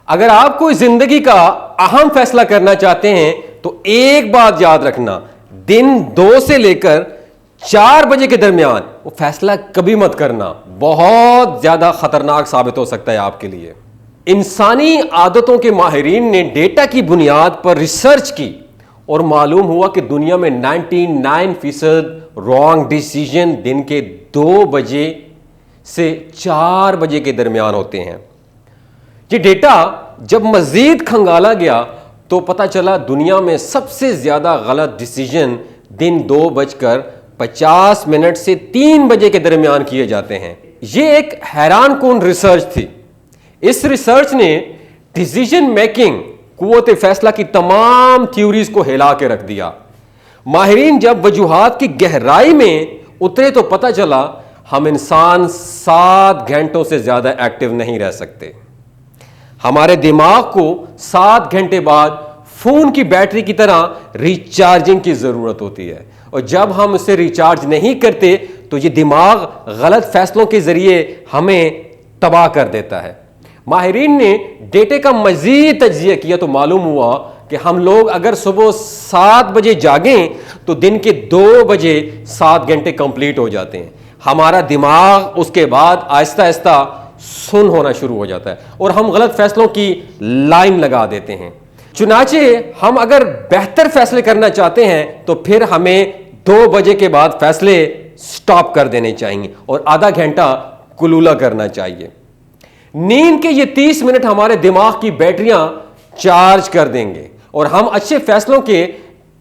अगर आप कोई जिंदगी का अहम फैसला करना चाहते हैं तो एक बात याद रखना, दिन 2 से लेकर 4 बजे के दरमियान वो फैसला कभी मत करना, बहुत ज्यादा खतरनाक साबित हो सकता है आपके लिए। इंसानी आदतों के माहिरीन ने डेटा की बुनियाद पर रिसर्च की और मालूम हुआ कि दुनिया में 99% रॉन्ग डिसीजन दिन के 2 बजे से 4 बजे के दरमियान होते हैं। ये डेटा जब मजीद खंगाला गया तो पता चला दुनिया में सबसे ज्यादा गलत डिसीजन दिन 2:50 से 3 बजे के दरमियान किए जाते हैं। ये एक हैरान कुन रिसर्च थी। इस रिसर्च ने डिसीजन मेकिंग, कुव्वत फैसला की तमाम थ्योरीज को हिला के रख दिया। माहिरीन जब वजूहात की गहराई में उतरे तो पता चला हम इंसान 7 घंटों से ज्यादा एक्टिव नहीं रह सकते। हमारे दिमाग को 7 घंटे बाद फोन की बैटरी की तरह रिचार्जिंग की जरूरत होती है, और जब हम उसे रिचार्ज नहीं करते तो ये दिमाग गलत फैसलों के जरिए हमें तबाह कर देता है। माहिरीन ने डेटे का मजीद तज्जिया किया तो मालूम हुआ कि हम लोग अगर सुबह 7 बजे जागें तो दिन के 2 बजे 7 घंटे कंप्लीट हो जाते हैं। हमारा दिमाग उसके बाद आहिस्ता आहिस्ता सुन होना शुरू हो जाता है और हम गलत फैसलों की लाइन लगा देते हैं। चुनाचे हम अगर बेहतर फैसले करना चाहते हैं तो फिर हमें 2 बजे के बाद फैसले स्टॉप कर देने चाहिए और आधा घंटा कुलूला करना चाहिए। नींद के ये 30 मिनट हमारे दिमाग की बैटरियां चार्ज कर देंगे और हम अच्छे फैसलों के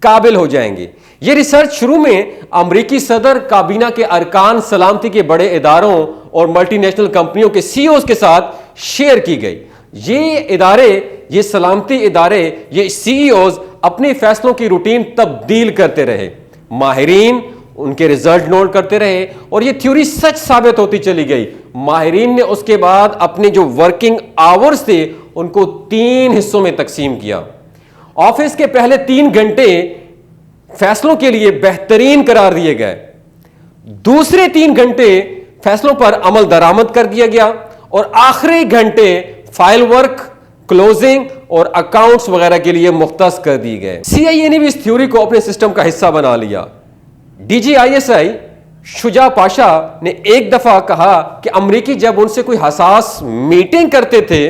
काबिल हो जाएंगे। ये रिसर्च शुरू में अमेरिकी सदर काबीना के अरकान, सलामती के बड़े इदारों और मल्टीनेशनल कंपनियों के सीईओज के साथ शेयर की गई। ये इदारे, ये सलामती इदारे, ये सीईओज अपने फैसलों की रूटीन तब्दील करते रहे। माहिरीन उनके रिजल्ट नोट करते रहे और ये थ्योरी सच साबित होती चली गई। माहिरीन ने उसके बाद अपने जो वर्किंग आवर्स थे उनको 3 हिस्सों में तकसीम किया। ऑफिस के पहले 3 घंटे फैसलों के लिए बेहतरीन करार दिए गए, दूसरे 3 घंटे फैसलों पर अमल दरामद कर दिया गया और आखिरी घंटे फाइल वर्क, क्लोजिंग और अकाउंट्स वगैरह के लिए मुख्तस कर दिए गए। सीआईए ने भी इस थ्योरी को अपने सिस्टम का हिस्सा बना लिया। डीजीआईएसआई शुजा पाशा ने एक दफा कहा कि अमेरिकी जब उनसे कोई हसास मीटिंग करते थे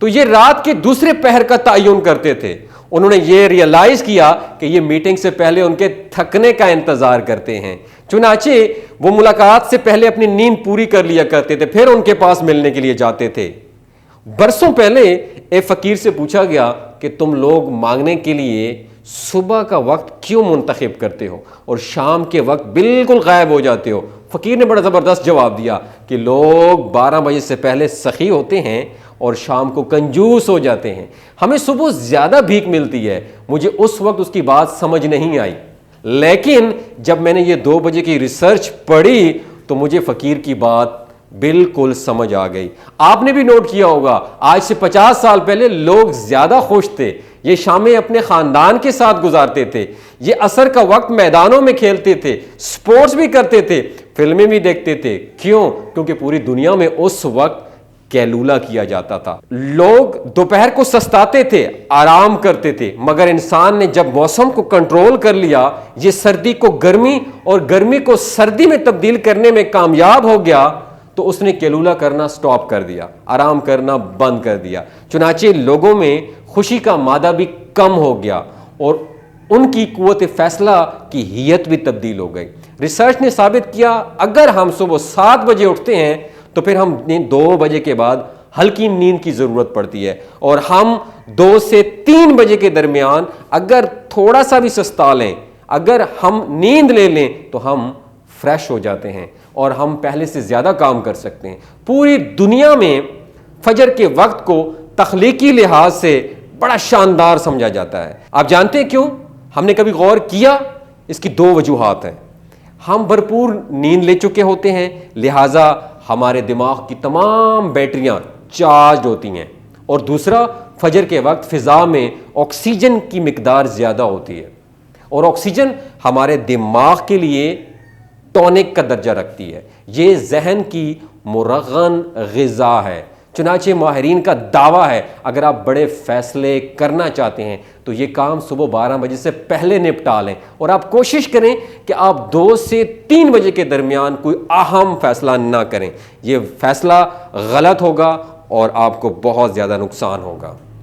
तो ये रात के दूसरे पहर का तयन करते थे। उन्होंने ये रियलाइज किया कि ये मीटिंग से पहले उनके थकने का इंतजार करते हैं, चुनाचे वो मुलाकात से पहले अपनी नींद पूरी कर लिया करते थे, फिर उनके पास मिलने के लिए जाते थे। बरसों पहले एक फकीर से पूछा गया कि तुम लोग मांगने के लिए सुबह का वक्त क्यों मुंतखब करते हो और शाम के वक्त बिल्कुल गायब हो जाते हो। फकीर ने बड़ा ज़बरदस्त जवाब दिया कि लोग 12 बजे से पहले सखी होते हैं और शाम को कंजूस हो जाते हैं। हमें सुबह ज़्यादा भीख मिलती है। मुझे उस वक्त उसकी बात समझ नहीं आई, लेकिन जब मैंने ये 2 बजे की रिसर्च पढ़ी तो मुझे फकीर की बात बिल्कुल समझ आ गई। आपने भी नोट किया होगा, आज से 50 साल पहले लोग ज्यादा खुश थे। ये शामें अपने खानदान के साथ गुजारते थे, ये असर का वक्त मैदानों में खेलते थे, स्पोर्ट्स भी करते थे, फिल्में भी देखते थे। क्यों? क्योंकि पूरी दुनिया में उस वक्त कैलूला किया जाता था। लोग दोपहर को सस्ताते थे, आराम करते थे, मगर इंसान ने जब मौसम को कंट्रोल कर लिया, ये सर्दी को गर्मी और गर्मी को सर्दी में तब्दील करने में कामयाब हो गया, तो उसने कैलूला करना स्टॉप कर दिया, आराम करना बंद कर दिया। चुनाचे लोगों में खुशी का मादा भी कम हो गया और उनकी कुव्वत फैसला की हियत भी तब्दील हो गई। रिसर्च ने साबित किया अगर हम सुबह 7 बजे उठते हैं तो फिर हम 2 बजे के बाद हल्की नींद की जरूरत पड़ती है और हम 2 से 3 बजे के दरमियान अगर थोड़ा सा भी सस्ता लें, अगर हम नींद ले लें तो हम फ्रेश हो जाते हैं और हम पहले से ज्यादा काम कर सकते हैं। पूरी दुनिया में फजर के वक्त को तख्लीकी लिहाज से बड़ा शानदार समझा जाता है। आप जानते हैं क्यों? हमने कभी गौर किया? इसकी 2 वजूहात हैं। हम भरपूर नींद ले चुके होते हैं, लिहाजा हमारे दिमाग की तमाम बैटरियां चार्ज होती हैं, और दूसरा फजर के वक्त फिजा में ऑक्सीजन की मिकदार ज्यादा होती है और ऑक्सीजन हमारे दिमाग के लिए टॉनिक का दर्जा रखती है। ये जहन की मुरगन ग़िज़ा है। चुनाचे माहिरीन का दावा है अगर आप बड़े फैसले करना चाहते हैं तो ये काम सुबह 12 बजे से पहले निपटा लें और आप कोशिश करें कि आप 2 से 3 बजे के दरमियान कोई अहम फैसला ना करें। ये फैसला गलत होगा और आपको बहुत ज़्यादा नुकसान होगा।